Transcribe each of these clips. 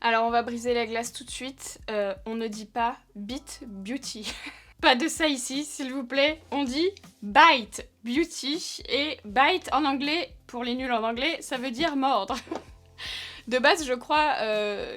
Alors on va briser la glace tout de suite. On ne dit pas Bite Beauty. Pas de ça ici, s'il vous plaît. On dit Bite Beauty. Et bite en anglais, pour les nuls en anglais, ça veut dire mordre. De base, je crois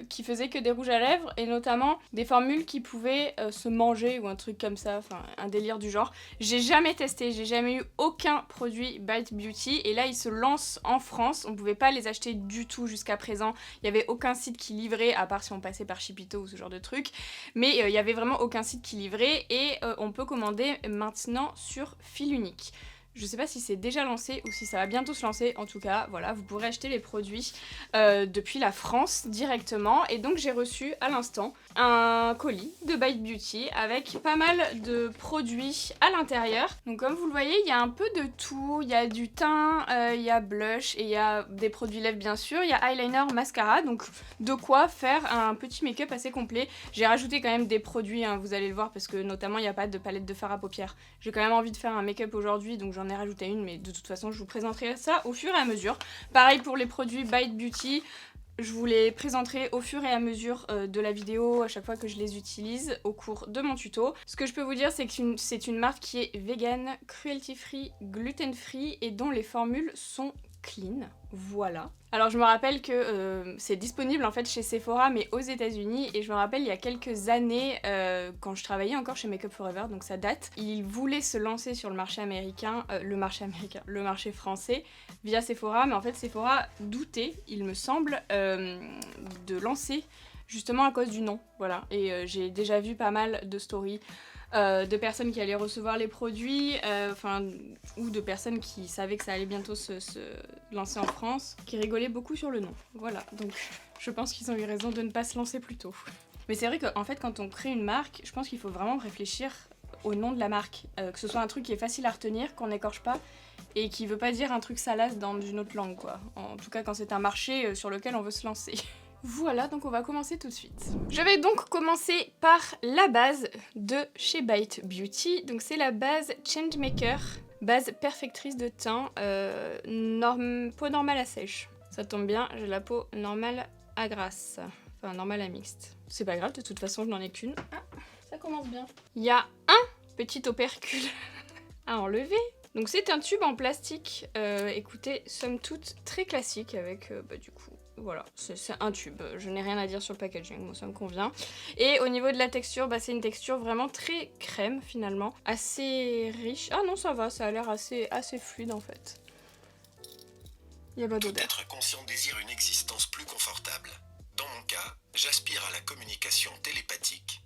qu'ils faisaient que des rouges à lèvres et notamment des formules qui pouvaient se manger ou un truc comme ça, enfin un délire du genre. J'ai jamais testé, j'ai jamais eu aucun produit Bite Beauty et là ils se lancent en France. On pouvait pas les acheter du tout jusqu'à présent. Il y avait aucun site qui livrait, à part si on passait par Shipito ou ce genre de truc. Mais il y avait vraiment aucun site qui livrait et on peut commander maintenant sur fil unique. Je sais pas si c'est déjà lancé ou si ça va bientôt se lancer. En tout cas, voilà, vous pourrez acheter les produits depuis la France directement. Et donc j'ai reçu à l'instant un colis de Bite Beauty avec pas mal de produits à l'intérieur. Donc comme vous le voyez, il y a un peu de tout. Il y a du teint, il y a blush et il y a des produits lèvres bien sûr. Il y a eyeliner, mascara, donc de quoi faire un petit make-up assez complet. J'ai rajouté quand même des produits, hein, vous allez le voir, parce que notamment il n'y a pas de palette de fard à paupières. J'ai quand même envie de faire un make-up aujourd'hui, donc j'en ai rajouté une, mais de toute façon je vous présenterai ça au fur et à mesure. Pareil pour les produits Bite Beauty, je vous les présenterai au fur et à mesure de la vidéo à chaque fois que je les utilise au cours de mon tuto. Ce que je peux vous dire, c'est que c'est une marque qui est vegan, cruelty free, gluten free et dont les formules sont clean. Voilà. Alors je me rappelle que c'est disponible en fait chez Sephora mais aux États-Unis et je me rappelle il y a quelques années quand je travaillais encore chez Make Up For Ever, donc ça date, ils voulaient se lancer sur le marché américain, le marché français via Sephora, mais en fait Sephora doutait, il me semble, de lancer justement à cause du nom, voilà. Et j'ai déjà vu pas mal de stories de personnes qui allaient recevoir les produits, ou de personnes qui savaient que ça allait bientôt se lancer en France, qui rigolaient beaucoup sur le nom. Voilà, donc je pense qu'ils ont eu raison de ne pas se lancer plus tôt. Mais c'est vrai qu'en fait, quand on crée une marque, je pense qu'il faut vraiment réfléchir au nom de la marque. Que ce soit un truc qui est facile à retenir, qu'on n'écorche pas, et qui veut pas dire un truc salace dans une autre langue, quoi. En tout cas, quand c'est un marché sur lequel on veut se lancer. Voilà, donc on va commencer tout de suite. Je vais donc commencer par la base de chez Bite Beauty. Donc c'est la base Changemaker, base perfectrice de teint, peau normale à sèche. Ça tombe bien, j'ai la peau normale à grasse, enfin normale à mixte. C'est pas grave, de toute façon je n'en ai qu'une. Ah, ça commence bien. Il y a un petit opercule à enlever. Donc c'est un tube en plastique, écoutez, somme toute très classique avec du coup... Voilà, c'est un tube, je n'ai rien à dire sur le packaging, moi ça me convient. Et au niveau de la texture, c'est une texture vraiment très crème finalement, assez riche. Ah non ça va, ça a l'air assez fluide en fait. Il n'y a pas d'odeur. Être conscient désire une existence plus confortable. Dans mon cas, j'aspire à la communication télépathique.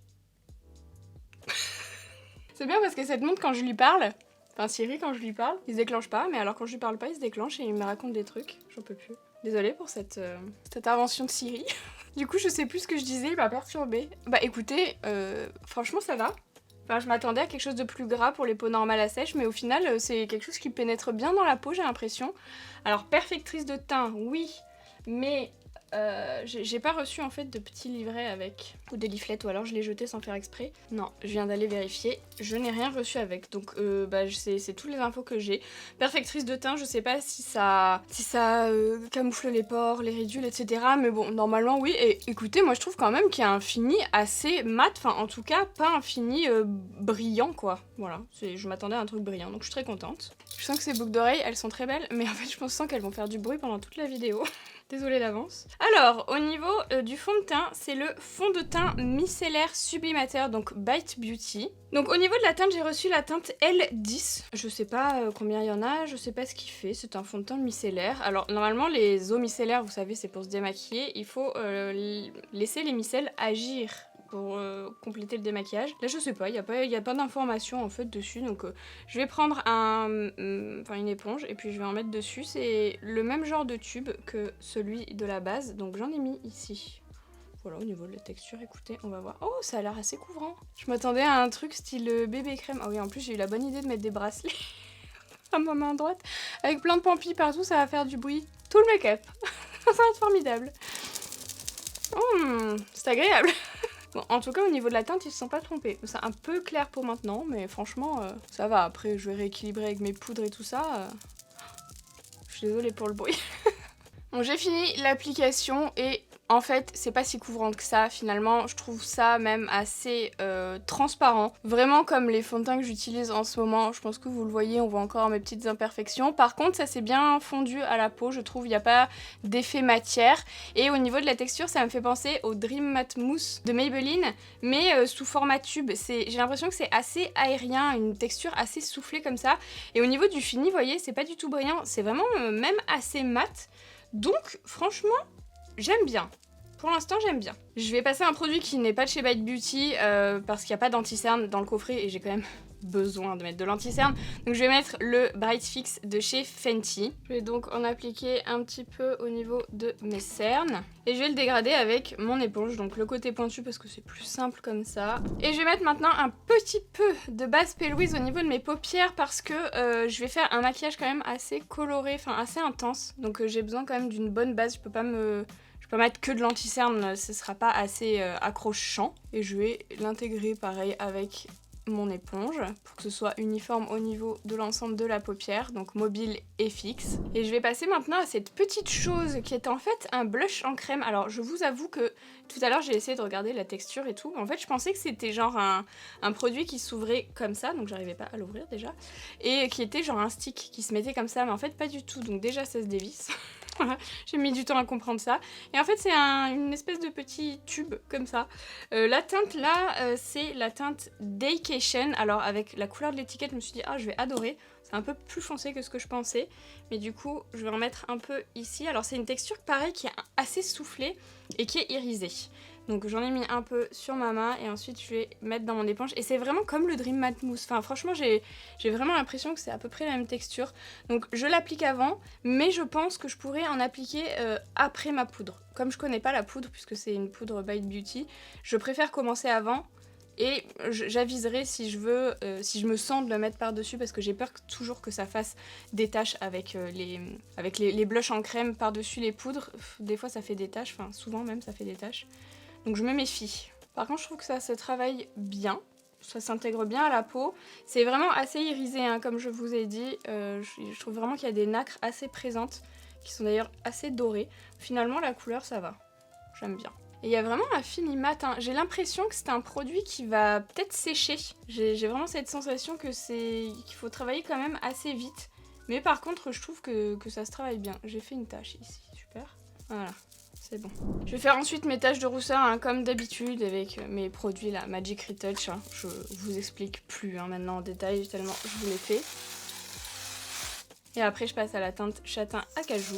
C'est bien parce que cette montre quand je lui parle, enfin Siri quand je lui parle, il se déclenche pas, mais alors quand je lui parle pas, il se déclenche et il me raconte des trucs, j'en peux plus. Désolée pour cette intervention de Siri. Du coup, je sais plus ce que je disais, il m'a perturbée. Bah écoutez, franchement ça va. Enfin, je m'attendais à quelque chose de plus gras pour les peaux normales à sèche, mais au final, c'est quelque chose qui pénètre bien dans la peau, j'ai l'impression. Alors, perfectrice de teint, oui, mais j'ai pas reçu en fait de petits livrets avec, ou des leaflets, ou alors je l'ai jeté sans faire exprès. Non, je viens d'aller vérifier, je n'ai rien reçu avec, donc c'est toutes les infos que j'ai. Perfectrice de teint, je sais pas si ça camoufle les pores, les ridules, etc. Mais bon, normalement oui, et écoutez, moi je trouve quand même qu'il y a un fini assez mat, enfin en tout cas pas un fini brillant quoi. Voilà, je m'attendais à un truc brillant, donc je suis très contente. Je sens que ces boucles d'oreilles, elles sont très belles, mais en fait je sens qu'elles vont faire du bruit pendant toute la vidéo. Désolée d'avance. Alors, au niveau du fond de teint, c'est le fond de teint micellaire sublimateur, donc Bite Beauty. Donc au niveau de la teinte, j'ai reçu la teinte L10. Je sais pas combien il y en a, je sais pas ce qu'il fait, c'est un fond de teint micellaire. Alors normalement les eaux micellaires, vous savez, c'est pour se démaquiller, il faut laisser les micelles agir pour compléter le démaquillage. Là je sais pas, il y a pas d'informations en fait dessus, donc je vais prendre une éponge et puis je vais en mettre dessus. C'est le même genre de tube que celui de la base, donc j'en ai mis ici. Voilà, au niveau de la texture, écoutez, on va voir. Oh, ça a l'air assez couvrant. Je m'attendais à un truc style bébé crème. Ah oui, en plus j'ai eu la bonne idée de mettre des bracelets à ma main droite. Avec plein de pampis partout, ça va faire du bruit. Tout le make-up. Ça va être formidable. C'est agréable. Bon, en tout cas, au niveau de la teinte, ils se sont pas trompés. C'est un peu clair pour maintenant, mais franchement, ça va. Après, je vais rééquilibrer avec mes poudres et tout ça. Je suis désolée pour le bruit. Bon, j'ai fini l'application et En fait, c'est pas si couvrant que ça, finalement, je trouve ça même assez transparent. Vraiment comme les fonds de teint que j'utilise en ce moment, je pense que vous le voyez, on voit encore mes petites imperfections. Par contre, ça s'est bien fondu à la peau, je trouve, il n'y a pas d'effet matière. Et au niveau de la texture, ça me fait penser au Dream Matte Mousse de Maybelline, mais sous format tube. J'ai l'impression que c'est assez aérien, une texture assez soufflée comme ça. Et au niveau du fini, vous voyez, c'est pas du tout brillant, c'est vraiment même assez mat. Donc, franchement, j'aime bien. Pour l'instant, j'aime bien. Je vais passer à un produit qui n'est pas de chez Bite Beauty parce qu'il n'y a pas d'anti-cerne dans le coffret et j'ai quand même besoin de mettre de l'anti-cerne. Donc je vais mettre le Bright Fix de chez Fenty. Je vais donc en appliquer un petit peu au niveau de mes cernes. Et je vais le dégrader avec mon éponge, donc le côté pointu parce que c'est plus simple comme ça. Et je vais mettre maintenant un petit peu de base P. Louise au niveau de mes paupières parce que je vais faire un maquillage quand même assez coloré, enfin assez intense. Donc j'ai besoin quand même d'une bonne base, je peux pas mettre que de l'anti-cerne, ce sera pas assez accrochant. Et je vais l'intégrer pareil avec mon éponge pour que ce soit uniforme au niveau de l'ensemble de la paupière, donc mobile et fixe. Et je vais passer maintenant à cette petite chose qui est en fait un blush en crème. Alors je vous avoue que tout à l'heure j'ai essayé de regarder la texture et tout. En fait je pensais que c'était genre un produit qui s'ouvrait comme ça, donc j'arrivais pas à l'ouvrir déjà, et qui était genre un stick qui se mettait comme ça, mais en fait pas du tout, donc déjà ça se dévisse. Voilà, j'ai mis du temps à comprendre ça. Et en fait, c'est une espèce de petit tube comme ça. La teinte là, c'est la teinte Daycation. Alors, avec la couleur de l'étiquette, je me suis dit, ah, je vais adorer. C'est un peu plus foncé que ce que je pensais. Mais du coup, je vais en mettre un peu ici. Alors, c'est une texture, pareil, qui est assez soufflée et qui est irisée. Donc j'en ai mis un peu sur ma main et ensuite je vais mettre dans mon éponge. Et c'est vraiment comme le Dream Matte Mousse. Enfin franchement j'ai vraiment l'impression que c'est à peu près la même texture. Donc je l'applique avant, mais je pense que je pourrais en appliquer après ma poudre. Comme je connais pas la poudre, puisque c'est une poudre Bite Beauty, je préfère commencer avant. Et j'aviserai si je veux, si je me sens de le mettre par-dessus parce que j'ai peur toujours que ça fasse des taches avec les blushs en crème par-dessus les poudres. Des fois ça fait des taches, enfin souvent même ça fait des taches. Donc je me méfie. Par contre je trouve que ça se travaille bien, ça s'intègre bien à la peau. C'est vraiment assez irisé hein, comme je vous ai dit. Je trouve vraiment qu'il y a des nacres assez présentes qui sont d'ailleurs assez dorées. Finalement la couleur ça va, j'aime bien. Et il y a vraiment un fini mat, hein. J'ai l'impression que c'est un produit qui va peut-être sécher. J'ai vraiment cette sensation que qu'il faut travailler quand même assez vite. Mais par contre je trouve que ça se travaille bien. J'ai fait une tache ici, super. Voilà. C'est bon. Je vais faire ensuite mes taches de rousseur hein, comme d'habitude avec mes produits là, Magic Retouch. Hein. Je vous explique plus hein, maintenant en détail tellement je vous l'ai fait. Et après je passe à la teinte châtain acajou.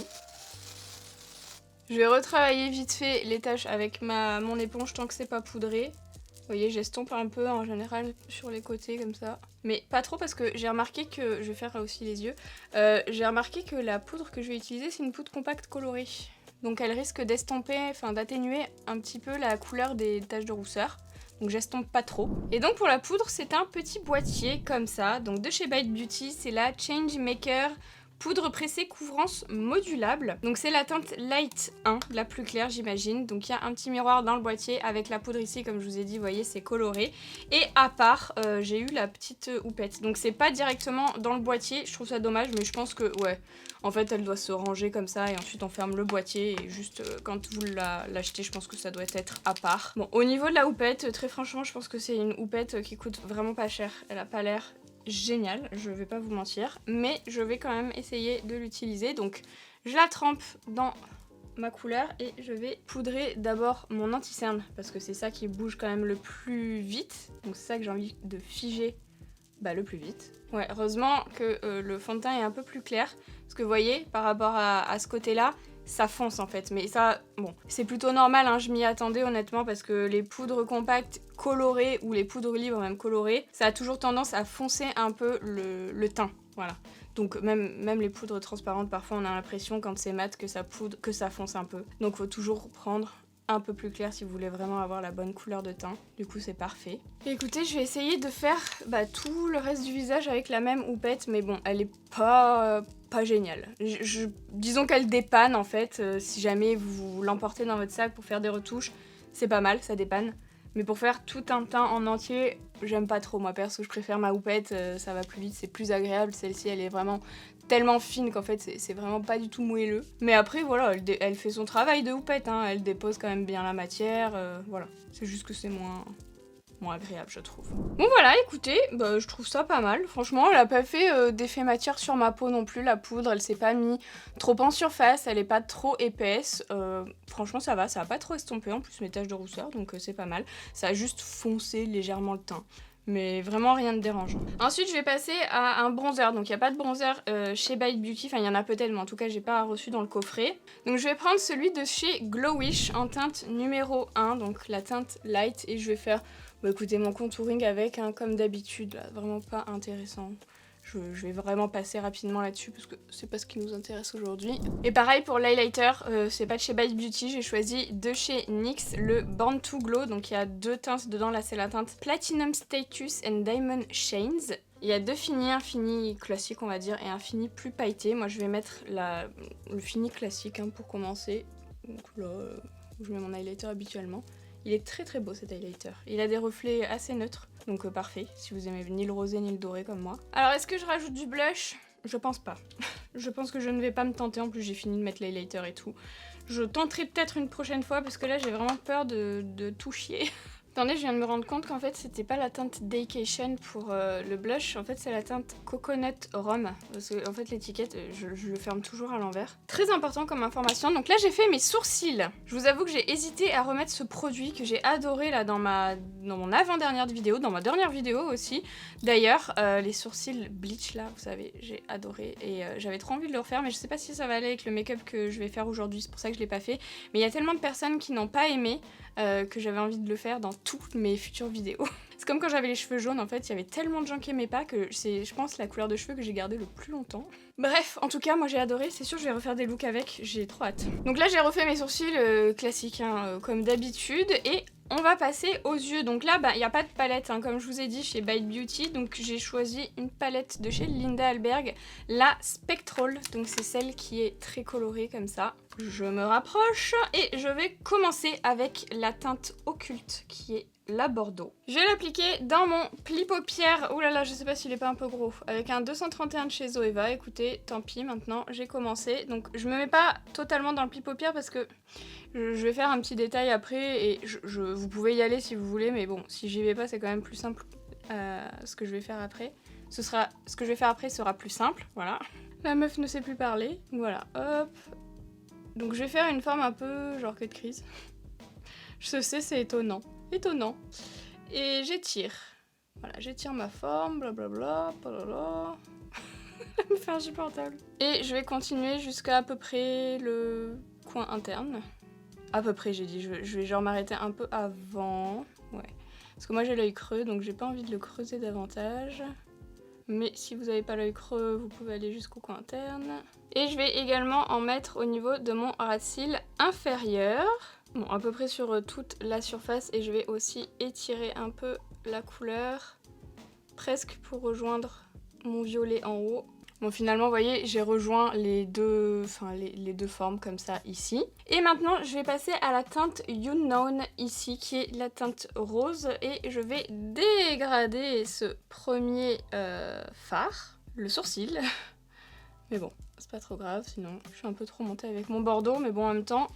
Je vais retravailler vite fait les taches avec mon éponge tant que c'est pas poudré. Vous voyez, j'estompe un peu en général sur les côtés comme ça. Mais pas trop parce que j'ai remarqué que... Je vais faire aussi les yeux. J'ai remarqué que la poudre que je vais utiliser c'est une poudre compacte colorée. Donc elle risque d'estomper, enfin d'atténuer un petit peu la couleur des taches de rousseur. Donc j'estompe pas trop. Et donc pour la poudre, c'est un petit boîtier comme ça. Donc de chez Bite Beauty, c'est la Changemaker poudre pressée couvrance modulable. Donc c'est la teinte Light 1, la plus claire j'imagine. Donc il y a un petit miroir dans le boîtier avec la poudre ici, comme je vous ai dit, vous voyez c'est coloré. Et à part, j'ai eu la petite houppette. Donc c'est pas directement dans le boîtier, je trouve ça dommage, mais je pense que ouais, en fait elle doit se ranger comme ça et ensuite on ferme le boîtier et juste quand vous l'achetez, je pense que ça doit être à part. Bon, au niveau de la houppette, très franchement, je pense que c'est une houppette qui coûte vraiment pas cher. Elle a pas l'air génial, je vais pas vous mentir, mais je vais quand même essayer de l'utiliser. Donc je la trempe dans ma couleur et je vais poudrer d'abord mon anti-cerne parce que c'est ça qui bouge quand même le plus vite. Donc c'est ça que j'ai envie de figer le plus vite. Ouais, heureusement que le fond de teint est un peu plus clair parce que vous voyez, par rapport à ce côté-là, ça fonce en fait, mais ça, bon, c'est plutôt normal, hein, je m'y attendais honnêtement parce que les poudres compactes colorées ou les poudres libres même colorées, ça a toujours tendance à foncer un peu le teint, voilà. Donc même les poudres transparentes, parfois on a l'impression quand c'est mat que ça fonce un peu. Donc faut toujours prendre un peu plus clair si vous voulez vraiment avoir la bonne couleur de teint. Du coup c'est parfait. Et écoutez, je vais essayer de faire tout le reste du visage avec la même houppette, mais bon, elle est pas géniale. Disons qu'elle dépanne en fait, si jamais vous l'emportez dans votre sac pour faire des retouches, c'est pas mal, ça dépanne. Mais pour faire tout un teint en entier, j'aime pas trop moi perso, je préfère ma houppette, ça va plus vite, c'est plus agréable. Celle-ci elle est vraiment tellement fine qu'en fait c'est vraiment pas du tout moelleux. Mais après voilà, elle fait son travail de houppette, hein. Elle dépose quand même bien la matière, voilà. C'est juste que c'est moins agréable je trouve. Bon voilà, écoutez, bah, je trouve ça pas mal. Franchement, elle a pas fait d'effet matière sur ma peau non plus, la poudre, elle s'est pas mis trop en surface, elle est pas trop épaisse. Franchement ça va pas trop estompé en plus mes taches de rousseur, donc c'est pas mal. Ça a juste foncé légèrement le teint. Mais vraiment rien de dérangeant. Ensuite je vais passer à un bronzer. Donc il n'y a pas de bronzer chez Bite Beauty, enfin il y en a peut-être mais en tout cas j'ai pas reçu dans le coffret. Donc je vais prendre celui de chez Glowish en teinte numéro 1, donc la teinte light, et je vais faire écoutez mon contouring avec, hein, comme d'habitude, vraiment pas intéressant. Je vais vraiment passer rapidement là-dessus parce que c'est pas ce qui nous intéresse aujourd'hui. Et pareil pour l'highlighter, c'est pas de chez Bite Beauty, j'ai choisi de chez NYX le Born to Glow. Donc il y a 2 teintes dedans, là c'est la teinte Platinum Status and Diamond Chains. Il y a 2 finis, un fini classique on va dire et un fini plus pailleté. Moi je vais mettre le fini classique, hein, pour commencer. Donc là, je mets mon highlighter habituellement. Il est très très beau cet highlighter. Il a des reflets assez neutres, donc parfait si vous aimez ni le rosé ni le doré comme moi. Alors est-ce que je rajoute du blush? Je pense pas. Je pense que je ne vais pas me tenter, en plus j'ai fini de mettre l'highlighter et tout. Je tenterai peut-être une prochaine fois parce que là j'ai vraiment peur de tout chier. Attendez, je viens de me rendre compte qu'en fait c'était pas la teinte Daycation pour le blush, en fait c'est la teinte Coconut Rum. Parce que en fait l'étiquette, je le ferme toujours à l'envers. Très important comme information. Donc là j'ai fait mes sourcils. Je vous avoue que j'ai hésité à remettre ce produit que j'ai adoré là dans mon avant-dernière vidéo, dans ma dernière vidéo aussi. D'ailleurs, les sourcils bleach là, vous savez, j'ai adoré et j'avais trop envie de le refaire, mais je sais pas si ça va aller avec le make-up que je vais faire aujourd'hui, c'est pour ça que je l'ai pas fait. Mais il y a tellement de personnes qui n'ont pas aimé que j'avais envie de le faire dans toutes mes futures vidéos. C'est comme quand j'avais les cheveux jaunes, en fait, il y avait tellement de gens qui aimaient pas que c'est, je pense, la couleur de cheveux que j'ai gardée le plus longtemps. Bref, en tout cas, moi j'ai adoré, c'est sûr je vais refaire des looks avec, j'ai trop hâte. Donc là j'ai refait mes sourcils classiques, hein, comme d'habitude, et on va passer aux yeux. Donc là, il n'y a pas de palette, hein, comme je vous ai dit, chez Bite Beauty. Donc j'ai choisi une palette de chez Linda Alberg, la Spectral. Donc c'est celle qui est très colorée comme ça. Je me rapproche et je vais commencer avec la teinte occulte qui est la Bordeaux. Je vais l'appliquer dans mon pli paupières. Ouh là là, je sais pas s'il est pas un peu gros. Avec un 231 de chez Zoeva. Écoutez, tant pis, maintenant j'ai commencé. Donc je me mets pas totalement dans le pli paupières parce que je vais faire un petit détail après et vous pouvez y aller si vous voulez, mais bon, si j'y vais pas, c'est quand même plus simple ce que je vais faire après. Ce que je vais faire après sera plus simple, voilà. La meuf ne sait plus parler, voilà, hop. Donc je vais faire une forme un peu genre queue de crise. Je sais, c'est étonnant. Étonnant. Et j'étire. Voilà, j'étire ma forme, blablabla, blablabla. Elle me fait insupportable. Et je vais continuer jusqu'à à peu près le coin interne. À peu près, j'ai dit. Je vais genre m'arrêter un peu avant. Ouais. Parce que moi j'ai l'œil creux, donc j'ai pas envie de le creuser davantage. Mais si vous n'avez pas l'œil creux, vous pouvez aller jusqu'au coin interne. Et je vais également en mettre au niveau de mon ras de cils inférieur. Bon, à peu près sur toute la surface. Et je vais aussi étirer un peu la couleur, presque pour rejoindre mon violet en haut. Bon, finalement, vous voyez, j'ai rejoint les deux formes comme ça ici. Et maintenant, je vais passer à la teinte You Known ici, qui est la teinte rose. Et je vais dégrader ce premier fard, le sourcil. Mais bon, c'est pas trop grave, sinon je suis un peu trop montée avec mon Bordeaux. Mais bon, en même temps,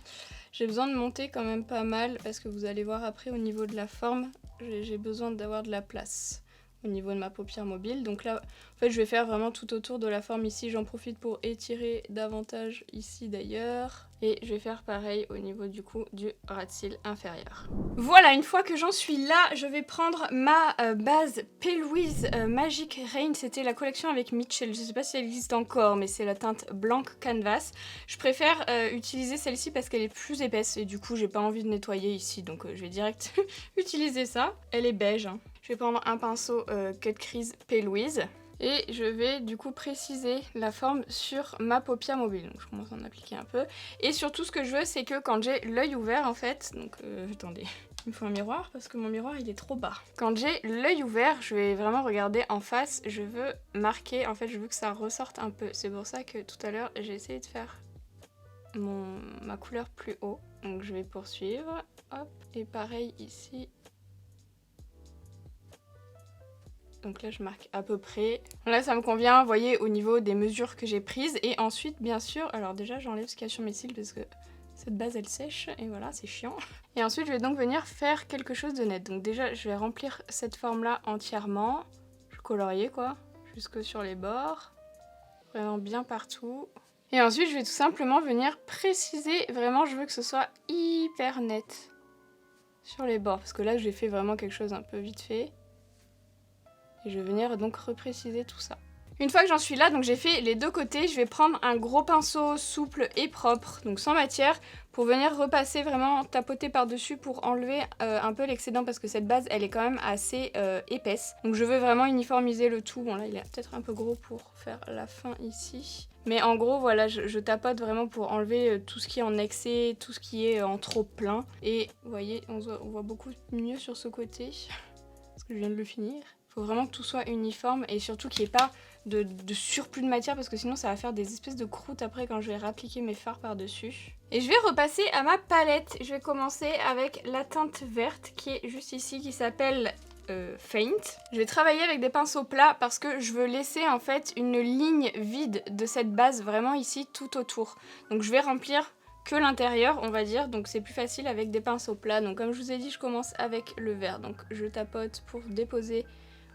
j'ai besoin de monter quand même pas mal, parce que vous allez voir après au niveau de la forme, j'ai besoin d'avoir de la place au niveau de ma paupière mobile. Donc là, en fait, je vais faire vraiment tout autour de la forme ici. J'en profite pour étirer davantage ici d'ailleurs. Et je vais faire pareil au niveau du coup du ras de cils inférieur. Voilà, une fois que j'en suis là, je vais prendre ma base P. Louise Magic Rain. C'était la collection avec Mitchell. Je sais pas si elle existe encore, mais c'est la teinte Blanc Canvas. Je préfère utiliser celle-ci parce qu'elle est plus épaisse. Et du coup, j'ai pas envie de nettoyer ici. Donc je vais direct utiliser ça. Elle est beige, hein. Je vais prendre un pinceau Cut Crease P. Louise et je vais du coup préciser la forme sur ma paupière mobile. Donc je commence à en appliquer un peu. Et surtout ce que je veux, c'est que quand j'ai l'œil ouvert en fait, donc attendez, il me faut un miroir parce que mon miroir il est trop bas. Quand j'ai l'œil ouvert, je vais vraiment regarder en face, je veux marquer, en fait je veux que ça ressorte un peu. C'est pour ça que tout à l'heure j'ai essayé de faire ma couleur plus haut. Donc je vais poursuivre, hop, et pareil ici. Donc là, je marque à peu près. Là, ça me convient, vous voyez, au niveau des mesures que j'ai prises. Et ensuite, bien sûr, alors déjà, j'enlève ce qu'il y a sur mes cils parce que cette base, elle sèche. Et voilà, c'est chiant. Et ensuite, je vais donc venir faire quelque chose de net. Donc déjà, je vais remplir cette forme-là entièrement. Je colorier, quoi, jusque sur les bords. Vraiment bien partout. Et ensuite, je vais tout simplement venir préciser. Vraiment, je veux que ce soit hyper net sur les bords. Parce que là, j'ai fait vraiment quelque chose un peu vite fait. Et je vais venir donc repréciser tout ça. Une fois que j'en suis là, donc j'ai fait les deux côtés, je vais prendre un gros pinceau souple et propre, donc sans matière, pour venir repasser vraiment, tapoter par-dessus pour enlever un peu l'excédent parce que cette base, elle est quand même assez épaisse. Donc je veux vraiment uniformiser le tout. Bon là, il est peut-être un peu gros pour faire la fin ici. Mais en gros, voilà, je tapote vraiment pour enlever tout ce qui est en excès, tout ce qui est en trop plein. Et vous voyez, on voit beaucoup mieux sur ce côté, parce que je viens de le finir. Il faut vraiment que tout soit uniforme et surtout qu'il n'y ait pas de surplus de matière parce que sinon ça va faire des espèces de croûtes après quand je vais réappliquer mes fards par-dessus. Et je vais repasser à ma palette. Je vais commencer avec la teinte verte qui est juste ici, qui s'appelle Faint. Je vais travailler avec des pinceaux plats parce que je veux laisser en fait une ligne vide de cette base vraiment ici tout autour. Donc je vais remplir que l'intérieur, on va dire, donc c'est plus facile avec des pinceaux plats. Donc comme je vous ai dit, je commence avec le vert. Donc je tapote pour déposer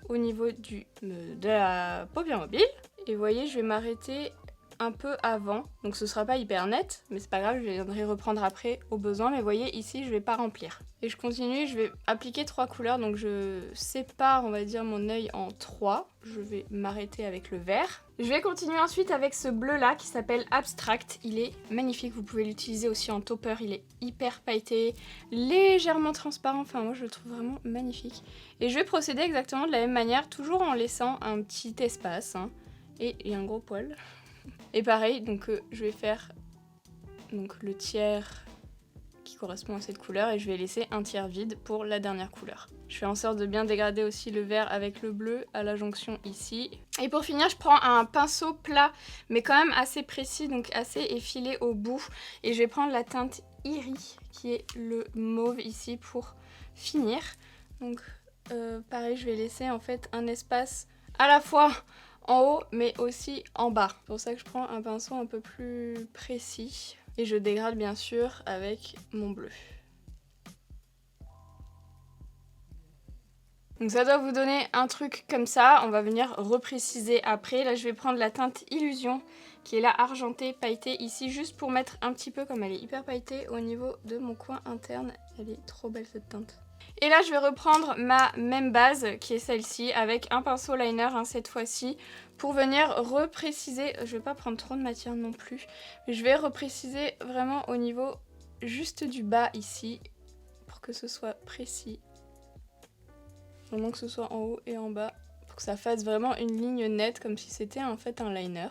au niveau de la paupière mobile. Et vous voyez, je vais m'arrêter un peu avant. Donc ce sera pas hyper net, mais c'est pas grave, je viendrai reprendre après au besoin. Mais vous voyez, ici, je vais pas remplir. Et je continue, je vais appliquer 3 couleurs. Donc je sépare, on va dire, mon œil en 3. Je vais m'arrêter avec le vert. Je vais continuer ensuite avec ce bleu-là qui s'appelle Abstract. Il est magnifique, vous pouvez l'utiliser aussi en topper. Il est hyper pailleté, légèrement transparent. Enfin, moi, je le trouve vraiment magnifique. Et je vais procéder exactement de la même manière, toujours en laissant un petit espace. Hein. Et il y a un gros poil. Et pareil, donc je vais faire donc, le tiers qui correspond à cette couleur et je vais laisser un tiers vide pour la dernière couleur. Je fais en sorte de bien dégrader aussi le vert avec le bleu à la jonction ici. Et pour finir, je prends un pinceau plat mais quand même assez précis, donc assez effilé au bout. Et je vais prendre la teinte Iris qui est le mauve ici pour finir. Donc pareil, je vais laisser en fait un espace à la fois en haut mais aussi en bas. C'est pour ça que je prends un pinceau un peu plus précis. Et je dégrade bien sûr avec mon bleu. Donc ça doit vous donner un truc comme ça. On va venir repréciser après. Là je vais prendre la teinte Illusion qui est là argentée, pailletée ici juste pour mettre un petit peu, comme elle est hyper pailletée, au niveau de mon coin interne. Elle est trop belle cette teinte. Et là je vais reprendre ma même base qui est celle-ci avec un pinceau liner hein, cette fois-ci pour venir repréciser. Je vais pas prendre trop de matière non plus, mais je vais repréciser vraiment au niveau juste du bas ici pour que ce soit précis. Vraiment que ce soit en haut et en bas pour que ça fasse vraiment une ligne nette comme si c'était en fait un liner.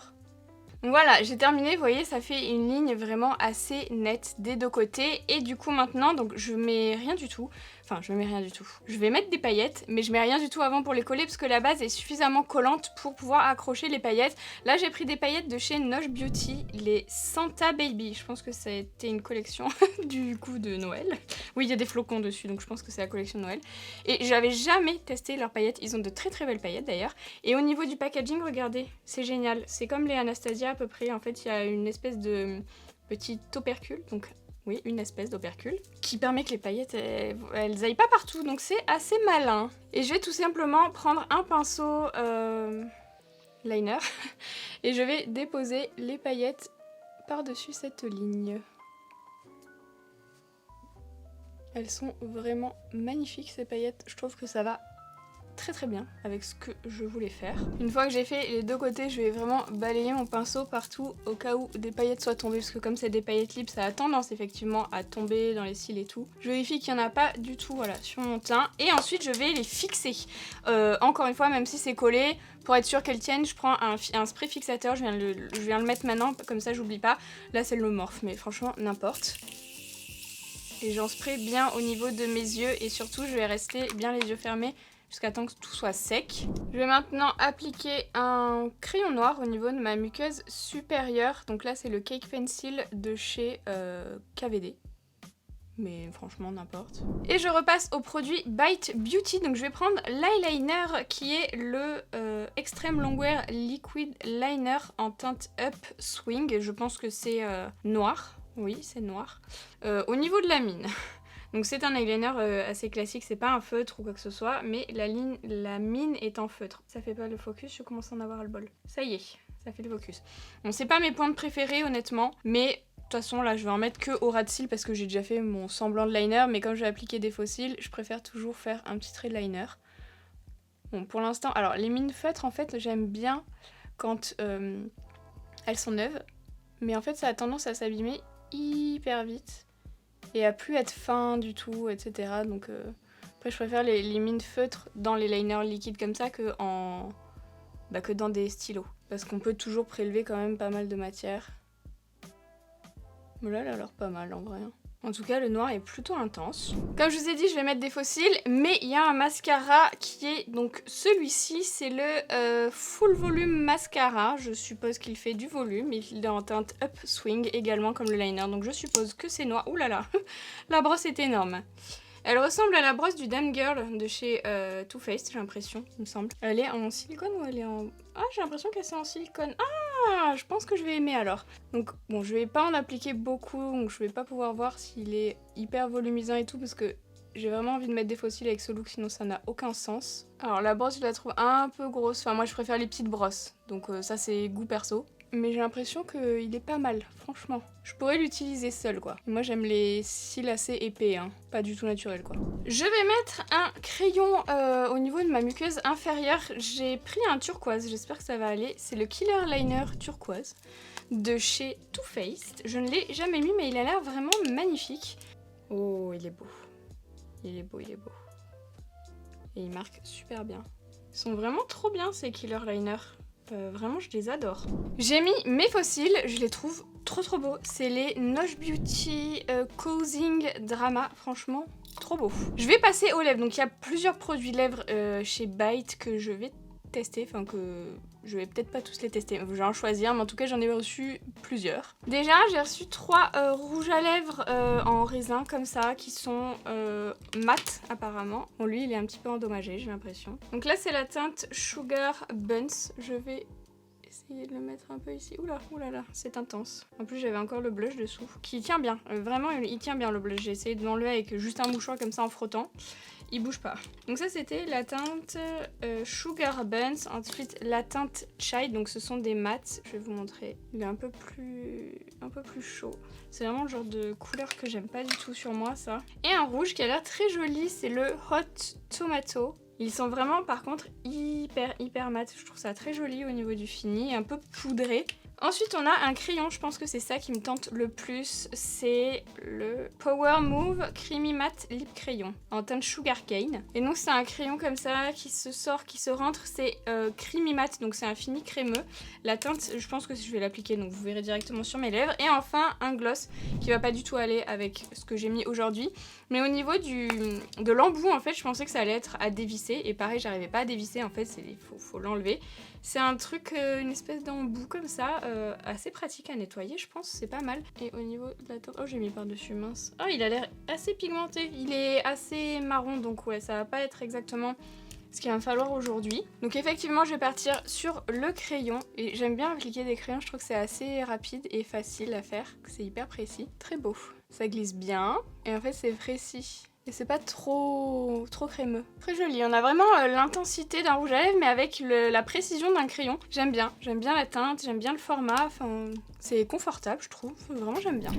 Donc voilà, j'ai terminé, vous voyez, ça fait une ligne vraiment assez nette des deux côtés. Et du coup maintenant, donc je mets rien du tout. Enfin, je mets rien du tout. Je vais mettre des paillettes, mais je mets rien du tout avant pour les coller parce que la base est suffisamment collante pour pouvoir accrocher les paillettes. Là, j'ai pris des paillettes de chez Nosh Beauty, les Santa Baby. Je pense que ça a été une collection du coup de Noël. Oui, il y a des flocons dessus, donc je pense que c'est la collection de Noël. Et j'avais jamais testé leurs paillettes. Ils ont de très très belles paillettes d'ailleurs. Et au niveau du packaging, regardez, c'est génial. C'est comme les Anastasia à peu près. En fait, il y a une espèce de petit opercule, donc oui, une espèce d'opercule, qui permet que les paillettes, elles aillent pas partout, donc c'est assez malin. Et je vais tout simplement prendre un pinceau liner, et je vais déposer les paillettes par-dessus cette ligne. Elles sont vraiment magnifiques ces paillettes, je trouve que ça va très très bien avec ce que je voulais faire. Une fois que j'ai fait les deux côtés, je vais vraiment balayer mon pinceau partout au cas où des paillettes soient tombées parce que comme c'est des paillettes libres, ça a tendance effectivement à tomber dans les cils et tout. Je vérifie qu'il n'y en a pas du tout voilà, sur mon teint et ensuite je vais les fixer. Encore une fois, même si c'est collé, pour être sûr qu'elles tiennent, je prends un spray fixateur, je viens le mettre maintenant, comme ça j'oublie pas. Là c'est le morphe, mais franchement n'importe. Et j'en spray bien au niveau de mes yeux et surtout je vais rester bien les yeux fermés jusqu'à temps que tout soit sec. Je vais maintenant appliquer un crayon noir au niveau de ma muqueuse supérieure. Donc là c'est le Cake Pencil de chez KVD. mais franchement n'importe. Et je repasse au produit Bite Beauty, donc je vais prendre l'eyeliner qui est le Extreme Longwear Liquid Liner en teinte Up Swing, je pense que c'est noir, oui c'est noir, au niveau de la mine. Donc c'est un eyeliner assez classique, c'est pas un feutre ou quoi que ce soit, mais la mine est en feutre. Ça fait pas le focus, je commence à en avoir le bol. Ça y est, ça fait le focus. Bon, c'est pas mes points préférés honnêtement, mais de toute façon là je vais en mettre que au ras de cils parce que j'ai déjà fait mon semblant de liner, mais comme je vais appliquer des faux cils, je préfère toujours faire un petit trait de liner. Bon pour l'instant, alors les mines feutres en fait j'aime bien quand elles sont neuves, mais en fait ça a tendance à s'abîmer hyper vite. Et à plus être fin du tout, etc. Donc après je préfère les mines feutres dans les liners liquides comme ça que dans des stylos. Parce qu'on peut toujours prélever quand même pas mal de matière. Mais là, elle a l'air pas mal en vrai. En tout cas, le noir est plutôt intense. Comme je vous ai dit, je vais mettre des faux cils, mais il y a un mascara qui est donc celui-ci, c'est le Full Volume Mascara. Je suppose qu'il fait du volume, il est en teinte Up Swing également comme le liner, donc je suppose que c'est noir. Ouh là là, la brosse est énorme. Elle ressemble à la brosse du Damn Girl de chez Too Faced, j'ai l'impression, il me semble. Elle est en silicone ou elle est en... Ah, j'ai l'impression qu'elle est en silicone. Ah, je pense que je vais aimer alors. Donc bon, je vais pas en appliquer beaucoup, donc je vais pas pouvoir voir s'il est hyper volumisant et tout, parce que j'ai vraiment envie de mettre des faux cils avec ce look, sinon ça n'a aucun sens. Alors la brosse, je la trouve un peu grosse. Enfin, moi je préfère les petites brosses, donc ça c'est goût perso. Mais j'ai l'impression qu'il est pas mal, franchement. Je pourrais l'utiliser seul, quoi. Moi, j'aime les cils assez épais, hein. Pas du tout naturel, quoi. Je vais mettre un crayon au niveau de ma muqueuse inférieure. J'ai pris un turquoise, j'espère que ça va aller. C'est le Killer Liner turquoise de chez Too Faced. Je ne l'ai jamais mis, mais il a l'air vraiment magnifique. Oh, il est beau. Il est beau, il est beau. Et il marque super bien. Ils sont vraiment trop bien, ces Killer Liner. Vraiment je les adore. J'ai mis mes faux cils, je les trouve trop beaux. C'est les Nosh Beauty Causing Drama, franchement trop beau. Je vais passer aux lèvres, donc il y a plusieurs produits lèvres chez Bite que je vais tester, enfin que je vais peut-être pas tous les tester, je vais en choisir, mais en tout cas j'en ai reçu plusieurs. Déjà j'ai reçu 3 rouges à lèvres en raisin comme ça, qui sont mat apparemment. Bon lui il est un petit peu endommagé, j'ai l'impression. Donc là c'est la teinte Sugar Buns, je vais essayer de le mettre un peu ici. Oula, oulala, c'est intense. En plus j'avais encore le blush dessous, qui tient bien, vraiment il tient bien le blush. J'ai essayé de l'enlever avec juste un mouchoir comme ça en frottant. Il bouge pas. Donc ça c'était la teinte Sugar Buns. Ensuite la teinte Chai, donc ce sont des mats. Je vais vous montrer. Il est un peu plus chaud. C'est vraiment le genre de couleur que j'aime pas du tout sur moi, ça. Et un rouge qui a l'air très joli, c'est le Hot Tomato. Ils sont vraiment par contre hyper mat. Je trouve ça très joli au niveau du fini, un peu poudré. Ensuite on a un crayon, je pense que c'est ça qui me tente le plus, c'est le Power Move Creamy Matte Lip Crayon en teinte Sugar Cane. Et donc c'est un crayon comme ça qui se sort, qui se rentre, c'est Creamy Matte, donc c'est un fini crémeux. La teinte, je pense que je vais l'appliquer, donc vous verrez directement sur mes lèvres. Et enfin un gloss qui va pas du tout aller avec ce que j'ai mis aujourd'hui. Mais au niveau de l'embout, en fait, je pensais que ça allait être à dévisser. Et pareil, j'arrivais pas à dévisser, en fait, faut l'enlever. C'est un truc, une espèce d'embout comme ça, assez pratique à nettoyer, je pense, c'est pas mal. Et au niveau de la teinte... Oh, j'ai mis par-dessus, mince. Oh, il a l'air assez pigmenté. Il est assez marron, donc ouais, ça va pas être exactement ce qu'il va me falloir aujourd'hui. Donc effectivement, je vais partir sur le crayon. Et j'aime bien appliquer des crayons, je trouve que c'est assez rapide et facile à faire. C'est hyper précis. Très beau. Ça glisse bien. Et en fait, c'est précis. Et c'est pas trop crémeux. Très joli. On a vraiment l'intensité d'un rouge à lèvres, mais avec la précision d'un crayon. J'aime bien. J'aime bien la teinte, j'aime bien le format. Enfin, c'est confortable, je trouve. Vraiment, j'aime bien.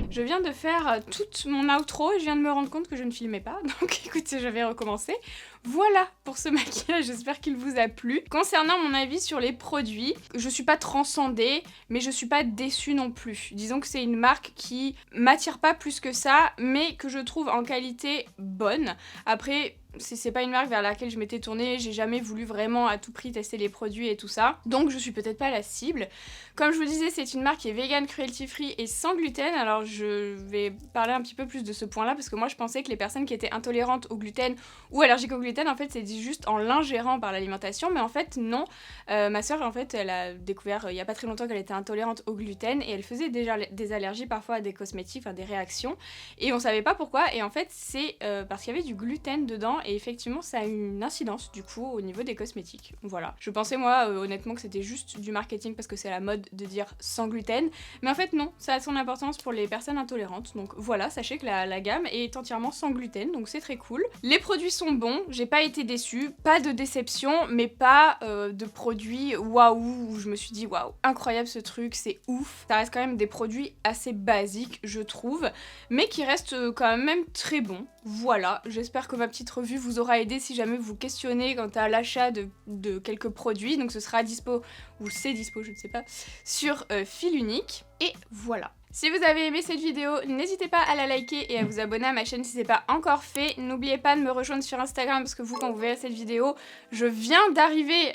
Je viens de faire toute mon outro et je viens de me rendre compte que je ne filmais pas, donc écoutez, je vais recommencer. Voilà pour ce maquillage, j'espère qu'il vous a plu. Concernant mon avis sur les produits, je suis pas transcendée, mais je suis pas déçue non plus. Disons que c'est une marque qui m'attire pas plus que ça, mais que je trouve en qualité bonne. Après, c'est pas une marque vers laquelle je m'étais tournée, j'ai jamais voulu vraiment à tout prix tester les produits et tout ça, donc je suis peut-être pas la cible. Comme je vous disais, c'est une marque qui est vegan, cruelty free et sans gluten, alors je vais parler un petit peu plus de ce point là, parce que moi je pensais que les personnes qui étaient intolérantes au gluten ou allergiques au gluten, en fait c'est juste en l'ingérant par l'alimentation, mais en fait non. Ma soeur en fait elle a découvert il y a pas très longtemps qu'elle était intolérante au gluten, et elle faisait déjà des allergies parfois à des cosmétiques, enfin des réactions, et on savait pas pourquoi, et en fait c'est parce qu'il y avait du gluten dedans, et effectivement ça a une incidence du coup au niveau des cosmétiques. Voilà. Je pensais moi honnêtement que c'était juste du marketing parce que c'est la mode de dire sans gluten, mais en fait non, ça a son importance pour les personnes intolérantes, donc voilà, sachez que la gamme est entièrement sans gluten, donc c'est très cool. Les produits sont bons, j'ai pas été déçue, pas de déception, mais pas de produits waouh, où je me suis dit waouh, incroyable ce truc, c'est ouf. Ça reste quand même des produits assez basiques je trouve, mais qui restent quand même très bons. Voilà, j'espère que ma petite revue vous aura aidé si jamais vous questionnez quant à l'achat de quelques produits. Donc ce sera dispo, ou c'est dispo, je ne sais pas, sur Fil Unique. Et voilà. Si vous avez aimé cette vidéo, n'hésitez pas à la liker et à vous abonner à ma chaîne si c'est pas encore fait. N'oubliez pas de me rejoindre sur Instagram parce que vous, quand vous verrez cette vidéo, je viens d'arriver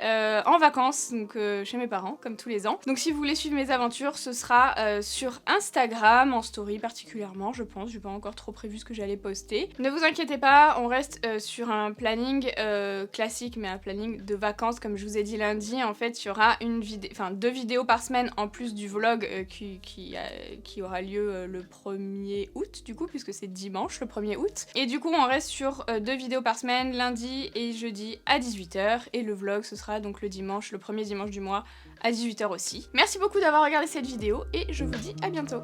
en vacances, donc chez mes parents, comme tous les ans. Donc si vous voulez suivre mes aventures, ce sera sur Instagram, en story particulièrement, je pense. J'ai pas encore trop prévu ce que j'allais poster. Ne vous inquiétez pas, on reste sur un planning classique, mais un planning de vacances, comme je vous ai dit lundi. En fait, il y aura deux vidéos par semaine en plus du vlog qui aura lieu le 1er août du coup, puisque c'est dimanche le 1er août. Et du coup on reste sur 2 vidéos par semaine, lundi et jeudi à 18 h, et le vlog ce sera donc le dimanche, le premier dimanche du mois à 18 h aussi. Merci beaucoup d'avoir regardé cette vidéo et je vous dis à bientôt.